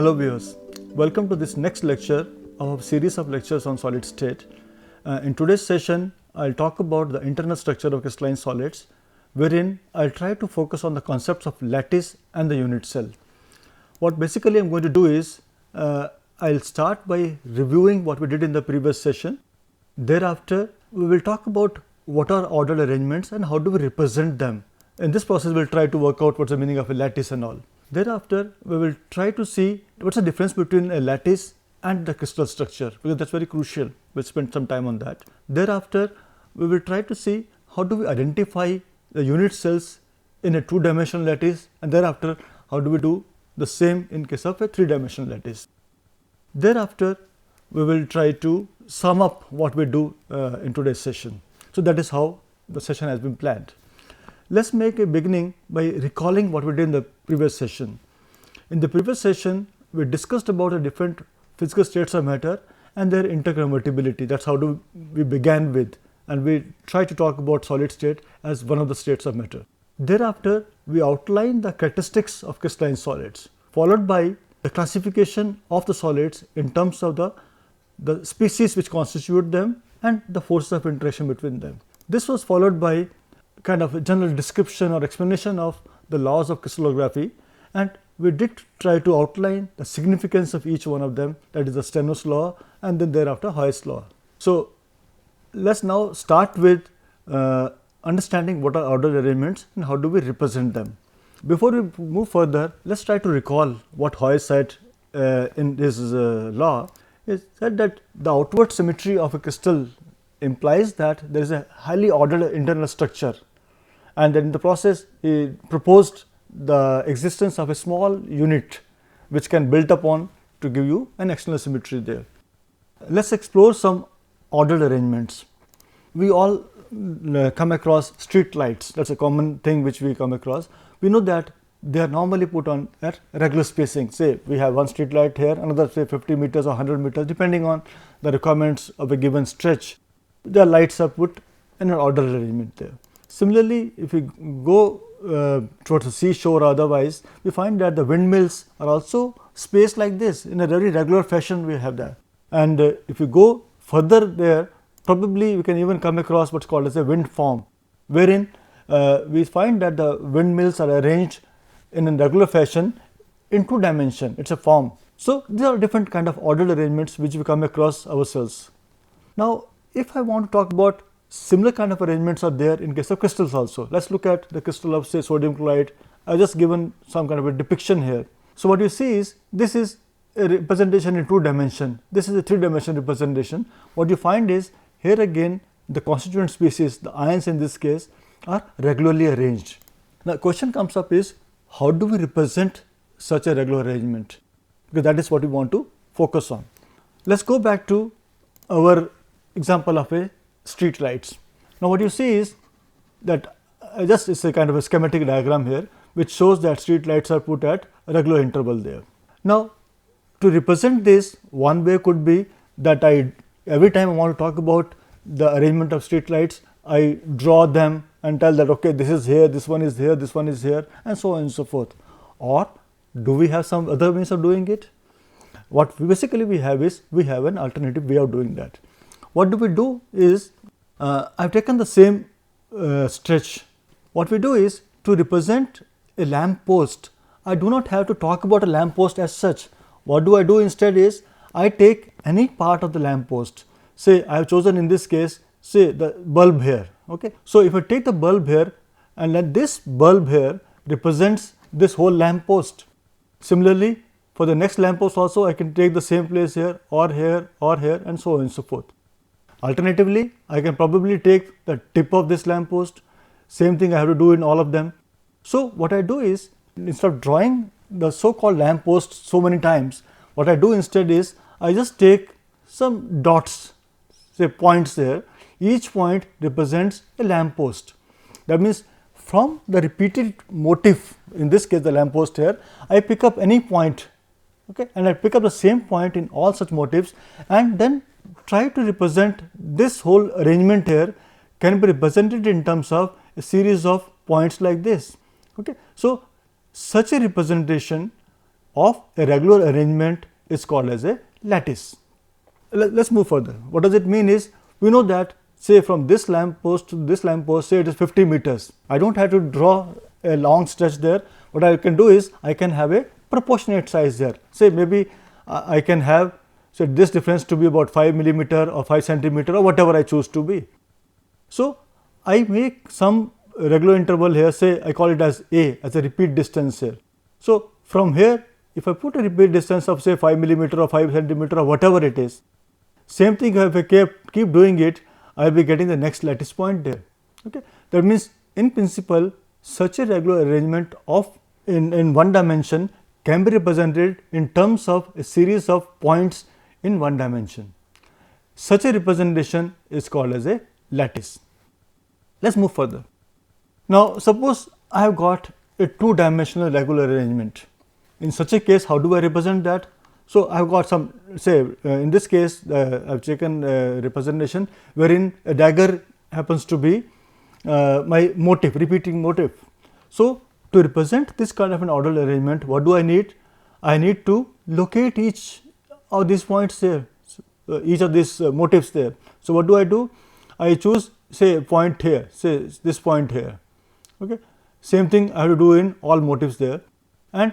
Hello viewers, welcome to this next lecture of a series of lectures on solid state. In today's session, I will talk about the internal structure of crystalline solids, wherein I will try to focus on the concepts of lattice and the unit cell. What basically I am going to do is, I will start by reviewing what we did in the previous session. Thereafter, we will talk about what are ordered arrangements and how do we represent them. In this process, we will try to work out what is the meaning of a lattice and all. Thereafter, we will try to see what is the difference between a lattice and the crystal structure, because that is very crucial. We will spend some time on that. Thereafter, we will try to see how do we identify the unit cells in a two-dimensional lattice, and thereafter how do we do the same in case of a three-dimensional lattice. Thereafter, we will try to sum up what we do in today's session. So, that is how the session has been planned. Let us make a beginning by recalling what we did in the previous session. In the previous session, we discussed about the different physical states of matter and their interconvertibility. That is how we began with, and we try to talk about solid state as one of the states of matter. Thereafter, we outlined the characteristics of crystalline solids, followed by the classification of the solids in terms of the species which constitute them and the forces of interaction between them. This was followed by kind of a general description or explanation of the laws of crystallography, and we did try to outline the significance of each one of them, that is the Steno's law and then thereafter Hoyle's law. So, let us now start with understanding what are ordered arrangements and how do we represent them. Before we move further, let us try to recall what Hoyle said in his law. He said that the outward symmetry of a crystal implies that there is a highly ordered internal structure, and then in the process he proposed the existence of a small unit which can build upon to give you an external symmetry there. Let us explore some ordered arrangements. We all come across street lights, that is a common thing which we come across. We know that they are normally put on at regular spacing. Say we have one street light here, another say 50 meters or 100 meters, depending on the requirements of a given stretch. The lights are put in an ordered arrangement there. Similarly, if we go towards the seashore or otherwise, we find that the windmills are also spaced like this in a very regular fashion. We have that, and if we go further there, probably we can even come across what is called as a wind farm, wherein we find that the windmills are arranged in a regular fashion in two dimension. It is a form. So, these are different kind of ordered arrangements which we come across ourselves. Now, if I want to talk about similar kind of arrangements are there in case of crystals also. Let us look at the crystal of say sodium chloride. I have just given some kind of a depiction here. So, what you see is this is a representation in two dimension, this is a three dimension representation. What you find is here again the constituent species, the ions in this case, are regularly arranged. Now, the question comes up is how do we represent such a regular arrangement, because that is what we want to focus on. Let us go back to our example of a street lights. Now, what you see is that just is a kind of a schematic diagram here which shows that street lights are put at a regular interval there. Now, to represent this, one way could be that every time I want to talk about the arrangement of street lights, I draw them and tell that okay, this is here, this one is here, this one is here, and so on and so forth. Or do we have some other means of doing it? What basically we have is we have an alternative way of doing that. What do we do is, I have taken the same stretch. What we do is to represent a lamp post, I do not have to talk about a lamp post as such. What do I do instead is, I take any part of the lamp post. Say I have chosen in this case, say the bulb here. Okay. So, if I take the bulb here and then this bulb here represents this whole lamp post. Similarly, for the next lamp post also I can take the same place here or here and so on and so forth. Alternatively, I can probably take the tip of this lamp post, same thing I have to do in all of them. So, what I do is, instead of drawing the so called lamp post so many times, what I do instead is I just take some dots, say points there, each point represents a lamp post. That means, from the repeated motif, in this case the lamp post here, I pick up any point, okay, and I pick up the same point in all such motifs, and then try to represent this whole arrangement here can be represented in terms of a series of points like this. Okay. So, such a representation of a regular arrangement is called as a lattice. Let's move further. What does it mean is, we know that say from this lamp post to this lamp post, say it is 50 meters. I don't have to draw a long stretch there. What I can do is I can have a proportionate size there. Say maybe I can have say this difference to be about 5 millimeter or 5 centimeter or whatever I choose to be. So I make some regular interval here, say I call it as A, as a repeat distance here. So from here, if I put a repeat distance of say 5 millimeter or 5 centimeter or whatever it is, same thing if I keep doing it, I will be getting the next lattice point there. Okay. That means in principle, such a regular arrangement of in one dimension can be represented in terms of a series of points in one dimension. Such a representation is called as a lattice. Let's move further. Now suppose I have got a two-dimensional regular arrangement. In such a case, how do I represent that? So I have got some, say in this case I have taken a representation wherein a dagger happens to be my motif, repeating motif. So to represent this kind of an ordered arrangement, what do I need? I need to locate each of these points there, each of these motifs there. So what do? I choose say a point here, say this point here. Okay. Same thing I have to do in all motifs there, and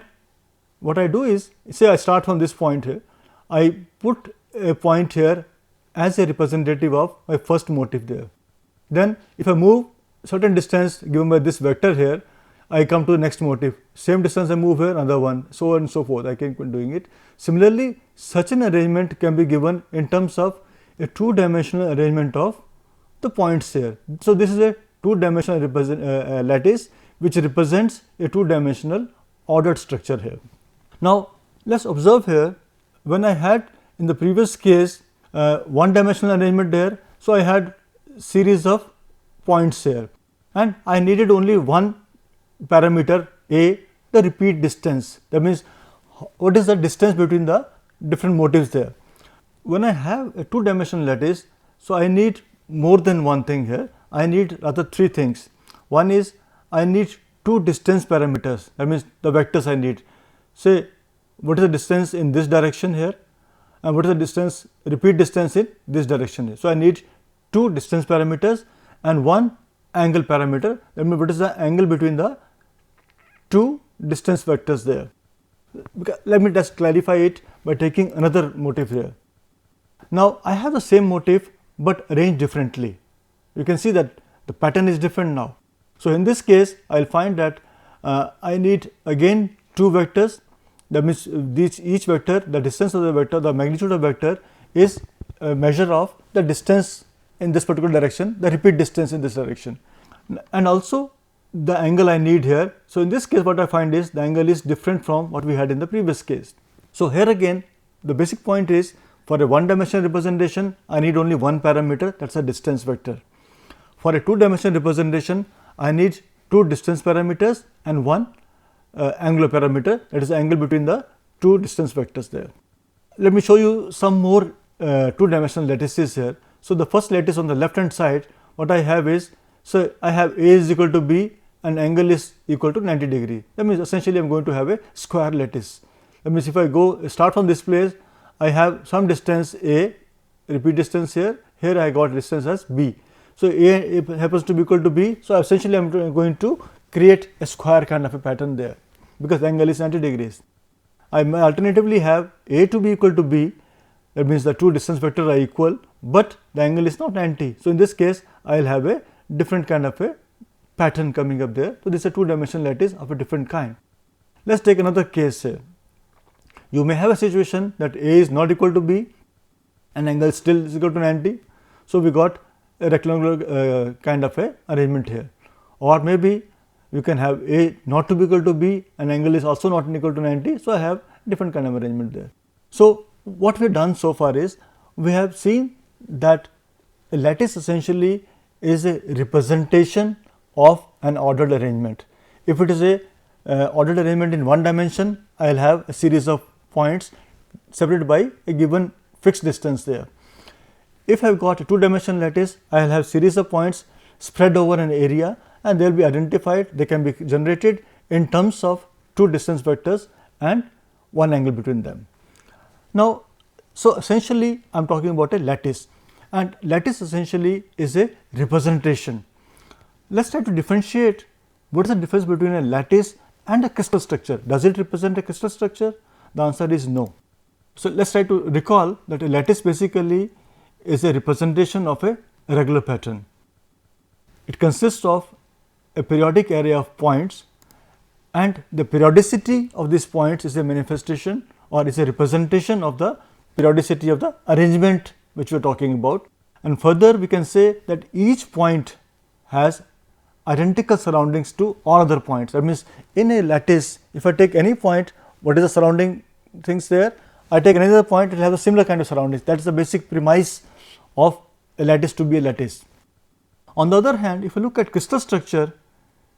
what I do is, say I start from this point here, I put a point here as a representative of my first motif there. Then if I move certain distance given by this vector here, I come to the next motif, same distance I move here, another one, so on and so forth, I can keep doing it. Similarly, such an arrangement can be given in terms of a two-dimensional arrangement of the points here. So this is a two-dimensional lattice which represents a two-dimensional ordered structure here. Now let's observe here, when I had in the previous case one dimensional arrangement there, so I had series of points here and I needed only one parameter A, the repeat distance. That means what is the distance between the different motifs there. When I have a two-dimensional lattice, so I need more than one thing here, I need rather three things. One is I need two distance parameters, that means the vectors I need. Say what is the distance in this direction here and what is the distance, repeat distance in this direction here. So I need two distance parameters and one angle parameter. That means what is the angle between the two distance vectors there. Let me just clarify it by taking another motif here. Now I have the same motif but arranged differently. You can see that the pattern is different now. So in this case I will find that I need again two vectors. That means each vector, the distance of the vector, the magnitude of vector is a measure of the distance in this particular direction, the repeat distance in this direction, and also the angle I need here. So in this case what I find is the angle is different from what we had in the previous case. So here again the basic point is, for a one-dimensional representation I need only one parameter, that is a distance vector. For a two-dimensional representation I need two distance parameters and one angular parameter, that is the angle between the two distance vectors there. Let me show you some more two-dimensional lattices here. So the first lattice on the left hand side, what I have is, so I have A is equal to B and angle is equal to 90 degree. That means essentially I am going to have a square lattice. That means if I start from this place, I have some distance A, repeat distance here, here I got distance as B. So A happens to be equal to B, so essentially I am going to create a square kind of a pattern there because the angle is 90 degrees. I may alternatively have A to be equal to B, that means the two distance vectors are equal, but the angle is not 90. So in this case I will have a different kind of a pattern coming up there. So this is a two-dimensional lattice of a different kind. Let us take another case here. You may have a situation that A is not equal to B and angle still is equal to 90. So we got a rectangular kind of a arrangement here, or maybe you can have A not to be equal to B and angle is also not equal to 90. So I have different kind of arrangement there. So what we have done so far is, we have seen that a lattice essentially is a representation of an ordered arrangement. If it is a ordered arrangement in one dimension, I will have a series of points separated by a given fixed distance there. If I have got a two-dimensional lattice, I will have series of points spread over an area and they will be identified, they can be generated in terms of two distance vectors and one angle between them. Now, so essentially I am talking about a lattice, and lattice essentially is a representation. Let us try to differentiate what is the difference between a lattice and a crystal structure. Does it represent a crystal structure? The answer is no. So, let us try to recall that a lattice basically is a representation of a regular pattern. It consists of a periodic array of points, and the periodicity of these points is a manifestation or is a representation of the periodicity of the arrangement which we are talking about. And further we can say that each point has identical surroundings to all other points. That means, in a lattice, if I take any point, what is the surrounding things there? I take another point, it will have a similar kind of surroundings. That is the basic premise of a lattice to be a lattice. On the other hand, if you look at crystal structure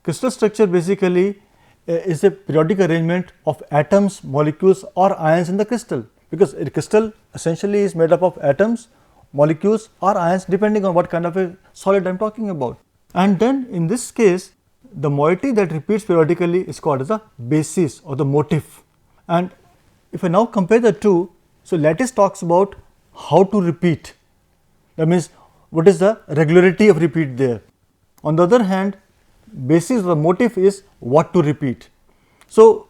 basically is a periodic arrangement of atoms, molecules or ions in the crystal, because a crystal essentially is made up of atoms, molecules or ions depending on what kind of a solid I am talking about. And then in this case, the moiety that repeats periodically is called as the basis or the motif. And if I now compare the two, so lattice talks about how to repeat, that means what is the regularity of repeat there. On the other hand, basis or the motif is what to repeat. So,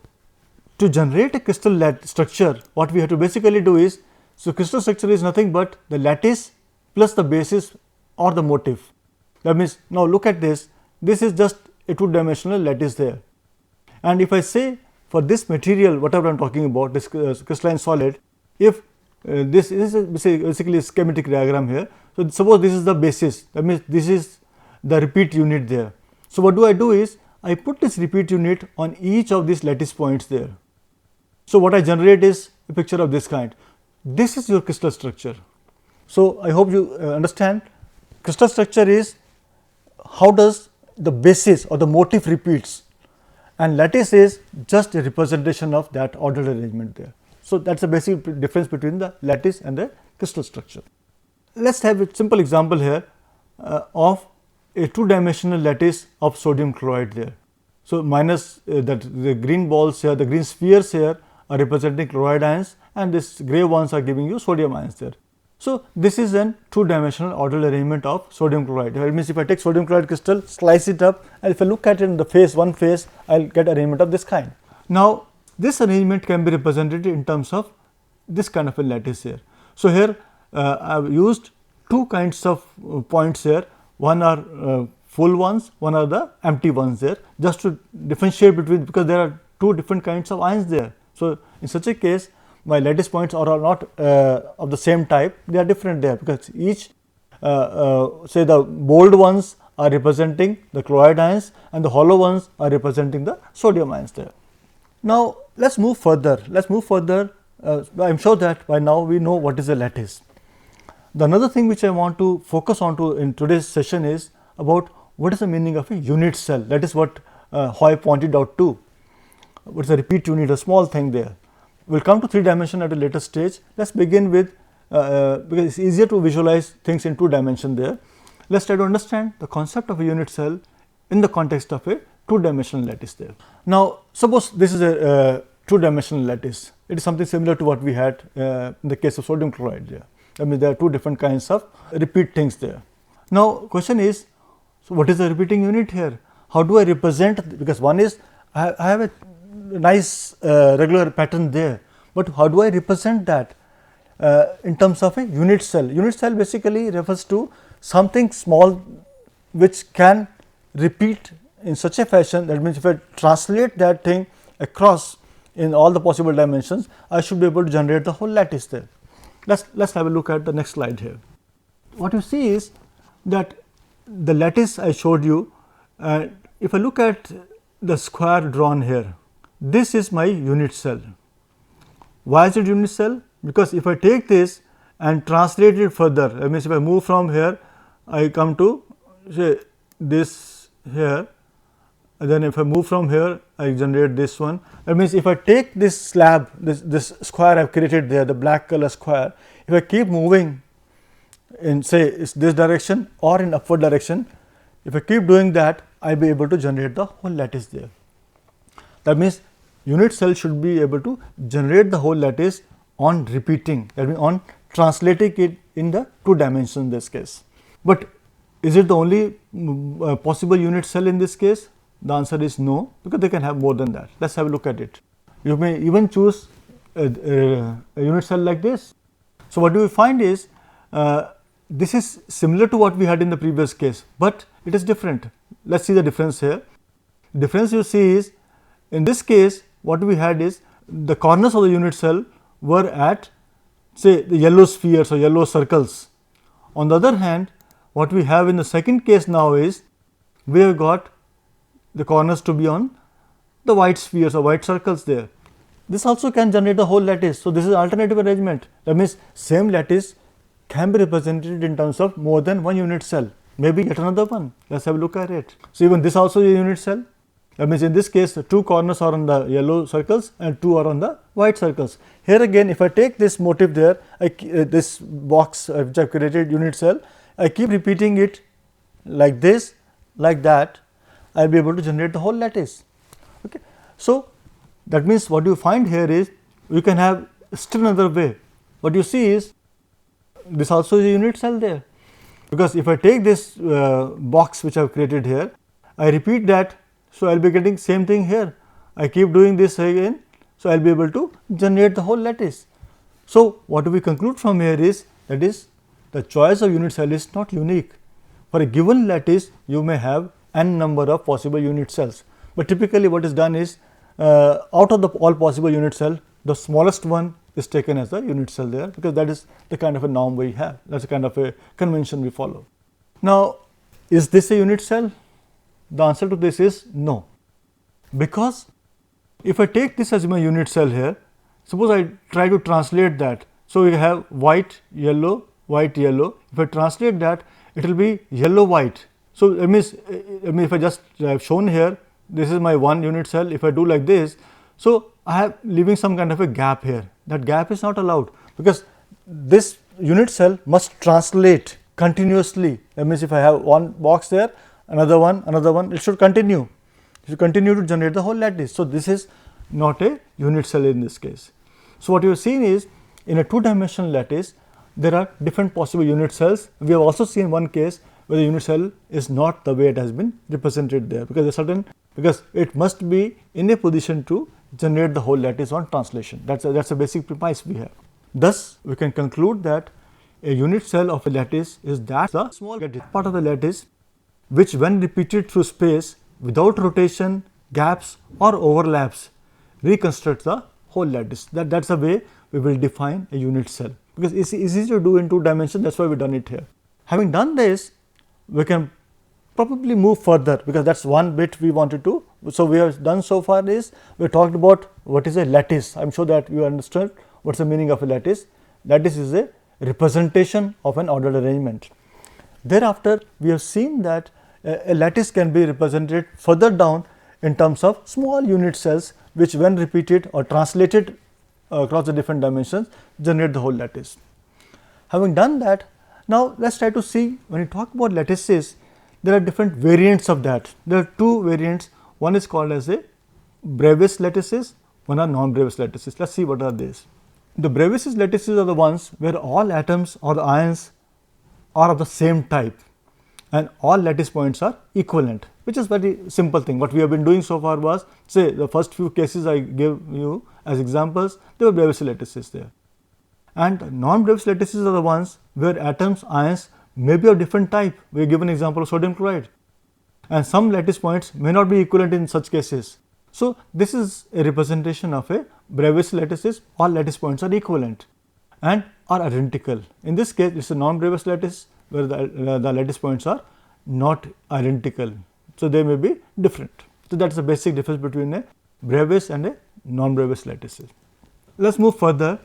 to generate a crystal structure, what we have to basically do is, so crystal structure is nothing but the lattice plus the basis or the motif. That means, now look at this, this is just a two dimensional lattice there. And if I say for this material, whatever I am talking about, this crystalline solid, if this is basically a schematic diagram here. So, suppose this is the basis, that means this is the repeat unit there. So, what do? Is I put this repeat unit on each of these lattice points there. So, what I generate is a picture of this kind. This is your crystal structure. So, I hope you understand, crystal structure is how does the basis or the motif repeats, and lattice is just a representation of that ordered arrangement there. So, that is the basic difference between the lattice and the crystal structure. Let us have a simple example here of a two dimensional lattice of sodium chloride there. So, minus that the green balls here, the green spheres here are representing chloride ions, and this gray ones are giving you sodium ions there. So, this is an two dimensional ordered arrangement of sodium chloride. That means, if I take sodium chloride crystal, slice it up, and if I look at it in the face, one face, I will get arrangement of this kind. Now, this arrangement can be represented in terms of this kind of a lattice here. So, here I have used two kinds of points here, one are full ones, one are the empty ones there, just to differentiate between, because there are two different kinds of ions there. So, in such a case, my lattice points are not of the same type, they are different there, because each say the bold ones are representing the chloride ions and the hollow ones are representing the sodium ions there. Now, let us move further. I am sure that by now we know what is a lattice. The another thing which I want to focus on to in today's session is about what is the meaning of a unit cell. That is what Hoy pointed out to. What is a repeat unit, a small thing there. We will come to 3 dimension at a later stage. Let us begin with, because it is easier to visualize things in 2 dimension there. Let us try to understand the concept of a unit cell in the context of a 2 dimensional lattice there. Now, suppose this is a 2 dimensional lattice. It is something similar to what we had in the case of sodium chloride there. I mean, there are 2 different kinds of repeat things there. Now, question is, so what is the repeating unit here? How do I represent? Because one is I have a nice regular pattern there, but how do I represent that in terms of a unit cell? Unit cell basically refers to something small which can repeat in such a fashion, that means if I translate that thing across in all the possible dimensions, I should be able to generate the whole lattice there. Let's have a look at the next slide here. What you see is that the lattice I showed you, if I look at the square drawn here, this is my unit cell. Why is it unit cell? Because if I take this and translate it further, that means if I move from here, I come to say this here, and then if I move from here, I generate this one. That means if I take this slab, this square I have created there, the black color square, if I keep moving in say this direction or in upward direction, if I keep doing that, I will be able to generate the whole lattice there. That means unit cell should be able to generate the whole lattice on repeating, that means on translating it in the 2 dimensions in this case. But is it the only possible unit cell in this case? The answer is no, because they can have more than that. Let us have a look at it. You may even choose a unit cell like this. So, what do we find is this is similar to what we had in the previous case, but it is different. Let us see the difference here. Difference you see is, in this case what we had is the corners of the unit cell were at, say, the yellow spheres or yellow circles. On the other hand, what we have in the second case now is we have got the corners to be on the white spheres or white circles there. This also can generate the whole lattice. So, this is alternative arrangement. That means same lattice can be represented in terms of more than one unit cell, maybe yet another one. Let us have a look at it. So, even this also is a unit cell. That means in this case the 2 corners are on the yellow circles and 2 are on the white circles. Here again, if I take this motif there, this box which I have created unit cell, I keep repeating it like this, like that, I will be able to generate the whole lattice. Okay. So, that means what you find here is you can have still another way. What you see is this also is a unit cell there, because if I take this box which I have created here, I repeat that. So, I will be getting same thing here. I keep doing this again. So, I will be able to generate the whole lattice. So, what we conclude from here is, that is, the choice of unit cell is not unique. For a given lattice, you may have n number of possible unit cells, but typically what is done is out of the all possible unit cell, the smallest one is taken as a unit cell there, because that is the kind of a norm we have, that is the kind of a convention we follow. Now, is this a unit cell? The answer to this is no, because if I take this as my unit cell here, suppose I try to translate that. So, we have white, yellow, white, yellow. If I translate that, it will be yellow, white. So, it means if I just have shown here, this is my one unit cell. If I do like this, so I have leaving some kind of a gap here. That gap is not allowed, because this unit cell must translate continuously. That means if I have one box there, another one, it should continue. It should continue to generate the whole lattice. So, this is not a unit cell in this case. So, what you have seen is, in a 2-dimensional lattice, there are different possible unit cells. We have also seen one case where the unit cell is not the way it has been represented there, because it must be in a position to generate the whole lattice on translation. That is a basic premise we have. Thus, we can conclude that a unit cell of a lattice is that the small part of the lattice which, when repeated through space without rotation, gaps or overlaps, reconstructs the whole lattice. That is the way we will define a unit cell, because it is easy to do in 2 dimensions. That is why we have done it here. Having done this, we can probably move further, because that is one bit we wanted to. So, we have done so far is we talked about what is a lattice. I am sure that you understand what is the meaning of a lattice. Lattice is a representation of an ordered arrangement. Thereafter, we have seen that a lattice can be represented further down in terms of small unit cells, which when repeated or translated across the different dimensions generate the whole lattice. Having done that, now let us try to see, when you talk about lattices, there are different variants of that. There are 2 variants. One is called as a Bravais lattices, one are non-Bravais lattices. Let us see what are these. The Bravais lattices are the ones where all atoms or the ions are of the same type and all lattice points are equivalent, which is very simple thing. What we have been doing so far was, say, the first few cases I gave you as examples, there were Bravais lattices there. And non-Bravais lattices are the ones where atoms, ions may be of different type. We have given example of sodium chloride, and some lattice points may not be equivalent in such cases. So, this is a representation of a Bravais lattices. All lattice points are equivalent and are identical. In this case, it is a non-Bravais lattice where the lattice points are not identical. So, they may be different. So, that is the basic difference between a Bravais and a non-Bravais lattices. Let us move further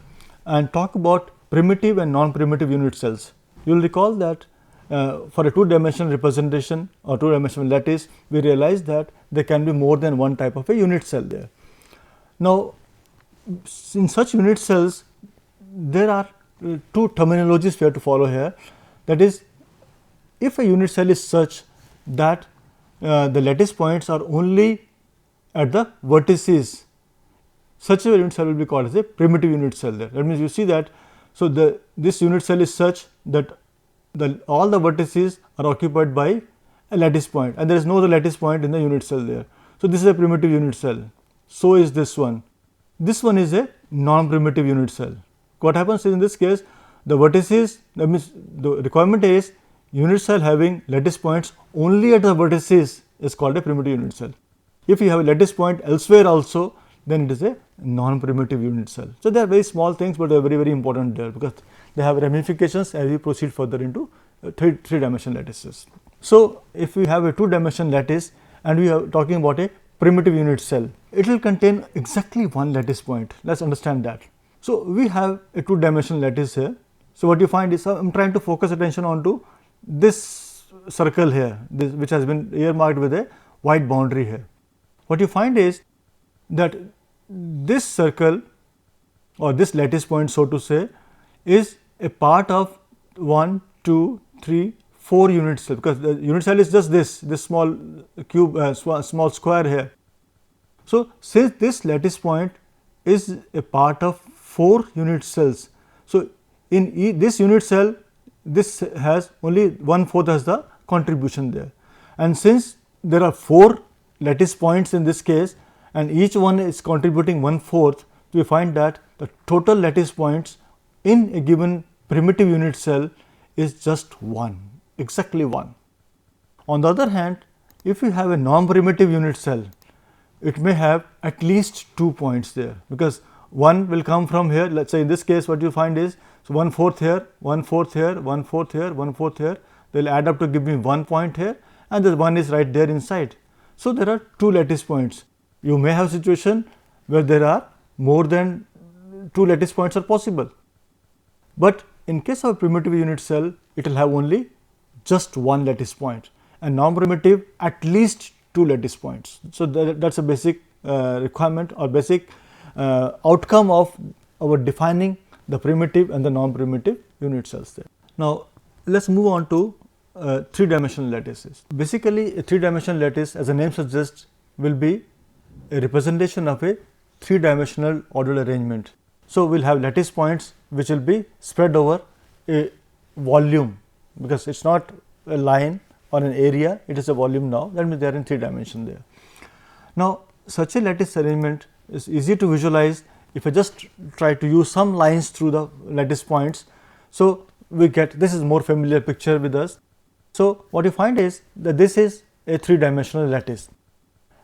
and talk about primitive and non-primitive unit cells. You will recall that for a 2-dimensional representation or 2-dimensional lattice, we realized that there can be more than one type of a unit cell there. Now, in such unit cells, there are 2 terminologies we have to follow here. That is, if a unit cell is such that the lattice points are only at the vertices, such a unit cell will be called as a primitive unit cell there. That means you see that, so this unit cell is such that all the vertices are occupied by a lattice point, and there is no other lattice point in the unit cell there. So this is a primitive unit cell. So is this one. This one is a non-primitive unit cell. What happens is, in this case, the vertices, that means the requirement is unit cell having lattice points only at the vertices is called a primitive unit cell. If you have a lattice point elsewhere also, then it is a non-primitive unit cell. So they are very small things, but they are very, very important there, because they have ramifications as we proceed further into three-dimensional lattices. So if we have a two-dimensional lattice and we are talking about a primitive unit cell, it will contain exactly one lattice point. Let's understand that. So we have a two-dimensional lattice here. So what you find is, I am trying to focus attention onto this circle here, which has been earmarked with a white boundary here. What you find is that this circle or this lattice point, so to say, is a part of 1, 2, 3, 4 unit cell, because the unit cell is just this small cube, small square here. So since this lattice point is a part of 4 unit cells, so in this unit cell, this has only 1/4 as the contribution there, and since there are 4 lattice points in this case and each one is contributing 1/4, we find that the total lattice points in a given primitive unit cell is just 1, exactly 1. On the other hand, if you have a non-primitive unit cell, it may have at least 2 points there, because one will come from here. Let us say in this case what you find is, so 1/4 here, 1/4 here, 1/4 here, 1/4 here, they will add up to give me 1 point here, and the one is right there inside. So there are 2 lattice points. You may have a situation where there are more than 2 lattice points are possible, but in case of a primitive unit cell, it will have only just 1 lattice point, and non-primitive at least 2 lattice points. So that is a basic requirement or basic outcome of our defining the primitive and the non-primitive unit cells there. Now let us move on to 3-dimensional lattices. Basically, a 3-dimensional lattice, as the name suggests, will be a representation of a 3-dimensional ordered arrangement. So we will have lattice points which will be spread over a volume, because it is not a line or an area, it is a volume now. That means they are in 3 dimension there. Now such a lattice arrangement is easy to visualize if I just try to use some lines through the lattice points. So we get, this is more familiar picture with us. So what you find is that this is a 3-dimensional lattice,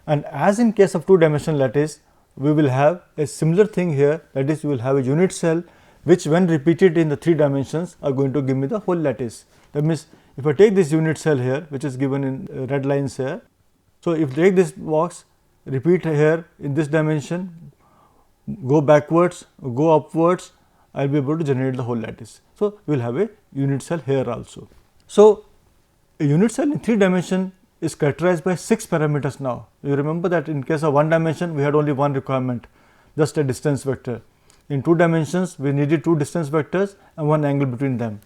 and as in case of 2-dimensional lattice, we will have a similar thing here, that is, we will have a unit cell which when repeated in the 3 dimensions are going to give me the whole lattice. That means if I take this unit cell here, which is given in red lines here, so if I take this box, repeat here in this dimension, go backwards, go upwards, I will be able to generate the whole lattice. So we will have a unit cell here also. So a unit cell in 3 dimension is characterized by 6 parameters now. You remember that in case of 1 dimension, we had only one requirement, just a distance vector. In 2 dimensions, we needed 2 distance vectors and 1 angle between them.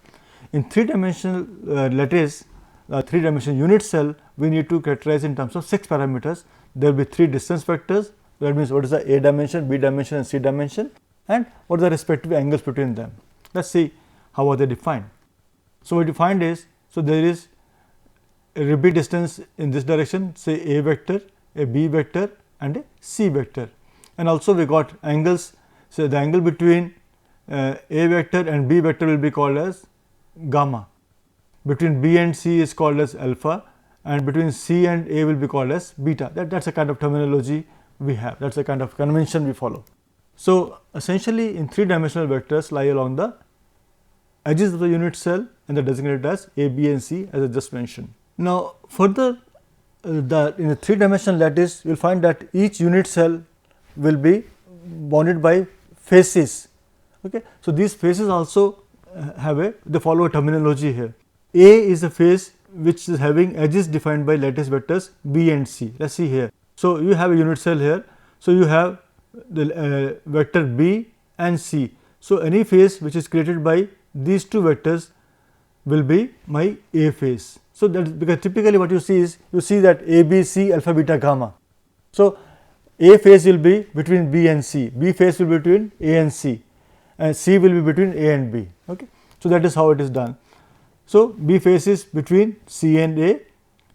In 3-dimensional lattice, 3-dimensional unit cell, we need to characterize in terms of 6 parameters. There will be 3 distance vectors, that means what is the A dimension, B dimension and C dimension, and what are the respective angles between them. Let us see how are they defined. So what you find is, so there is a repeat distance in this direction, say A vector, a B vector and a C vector, and also we got angles. So the angle between A vector and B vector will be called as gamma, between B and C is called as alpha, and between C and A will be called as beta. That is a kind of terminology we have, that is a kind of convention we follow. So essentially in 3-dimensional vectors lie along the edges of the unit cell and they are designated as A, B and C, as I just mentioned. Now further, in a 3-dimensional lattice, you will find that each unit cell will be bounded by faces. Okay. So these faces also they follow a terminology here. A is a face which is having edges defined by lattice vectors B and C. Let us see here. So you have a unit cell here. So you have the vector B and C. So any face which is created by these 2 vectors will be my A face. So that is because typically what you see is, you see that A, B, C, alpha, beta, gamma. So A phase will be between B and C, B phase will be between A and C, and C will be between A and B. Okay. So, that is how it is done. So, B phase is between C and A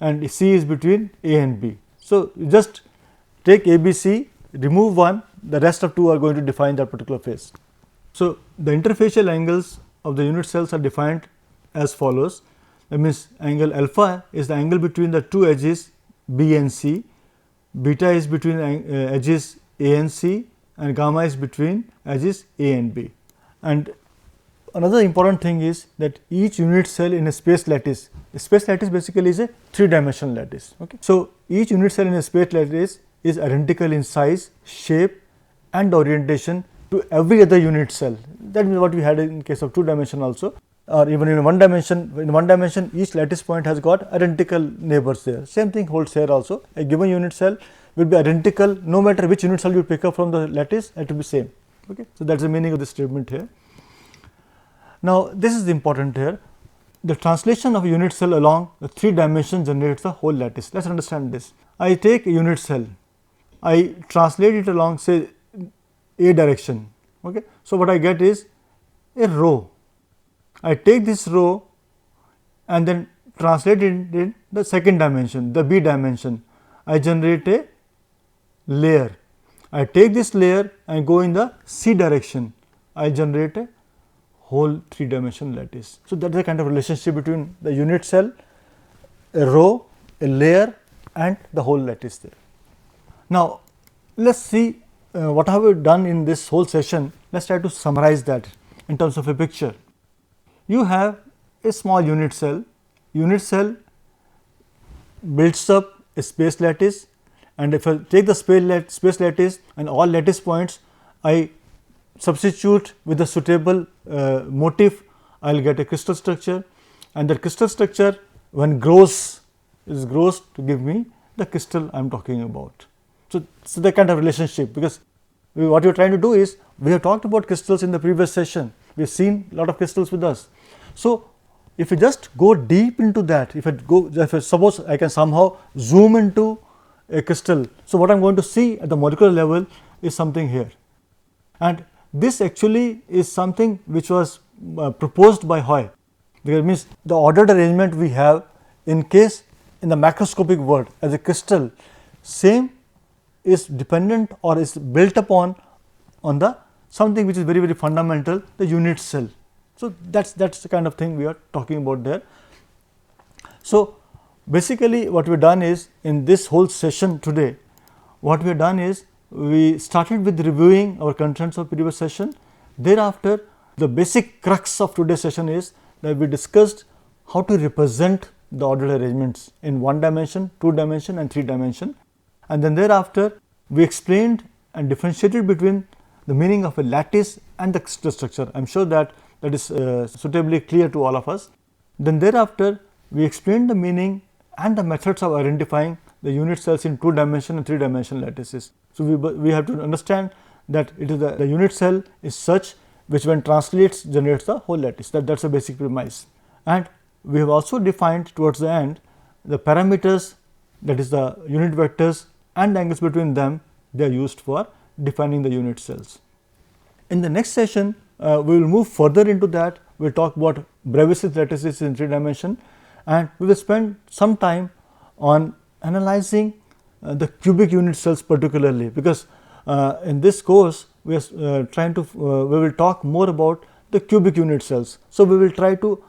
and C is between A and B. So, you just take A, B, C, remove one, the rest of two are going to define that particular phase. So, the interfacial angles of the unit cells are defined as follows. That means, angle alpha is the angle between the two edges B and C, beta is between edges A and C, and gamma is between edges A and B. And another important thing is that each unit cell in a space lattice basically is a 3-dimensional lattice. Okay. So, each unit cell in a space lattice is identical in size, shape and orientation to every other unit cell. That is what we had in case of 2-dimension also, or even in 1-dimension. In 1-dimension, each lattice point has got identical neighbors there. Same thing holds here also. A given unit cell will be identical no matter which unit cell you pick up from the lattice, it will be same. Okay. So, that is the meaning of this statement here. Now, this is important here. The translation of a unit cell along the 3 dimensions generates the whole lattice. Let us understand this. I take a unit cell, I translate it along say A direction. Okay. So, what I get is a row. I take this row and then translate it in the 2nd dimension, the B dimension. I generate a layer. I take this layer and go in the C direction. I generate a whole 3-dimensional lattice. So, that is the kind of relationship between the unit cell, a row, a layer and the whole lattice there. Now, let us see what have we done in this whole session. Let us try to summarize that in terms of a picture. You have a small unit cell builds up a space lattice, and if I take the space lattice and all lattice points, I substitute with the suitable motif, I will get a crystal structure, and the crystal structure when grows to give me the crystal I am talking about. So, the kind of relationship, because what we are trying to do is, we have talked about crystals in the previous session, we have seen a lot of crystals with us. So, if you just go deep into that, if I suppose I can somehow zoom into a crystal. So, what I am going to see at the molecular level is something here, and this actually is something which was proposed by Hoy. That means, the ordered arrangement we have in the macroscopic world as a crystal, same is dependent or is built upon on the something which is very, very fundamental, the unit cell. So, that is the kind of thing we are talking about there. So, basically what we have done is, in this whole session today, what we have done is, we started with reviewing our contents of previous session. Thereafter, the basic crux of today's session is that we discussed how to represent the ordered arrangements in 1 dimension, 2 dimension and 3 dimension, and then thereafter we explained and differentiated between the meaning of a lattice and the crystal structure. I am sure that is suitably clear to all of us. Then thereafter we explained the meaning and the methods of identifying the unit cells in 2 dimension and 3 dimension lattices. So, we have to understand that it is the unit cell is such which when translates generates the whole lattice, that is a basic premise. And we have also defined towards the end the parameters, that is the unit vectors and the angles between them, they are used for defining the unit cells. In the next session, we will move further into that. We will talk about Bravais lattices in 3 dimension, and we will spend some time on analyzing the cubic unit cells particularly, because in this course we are we will talk more about the cubic unit cells. So, we will try to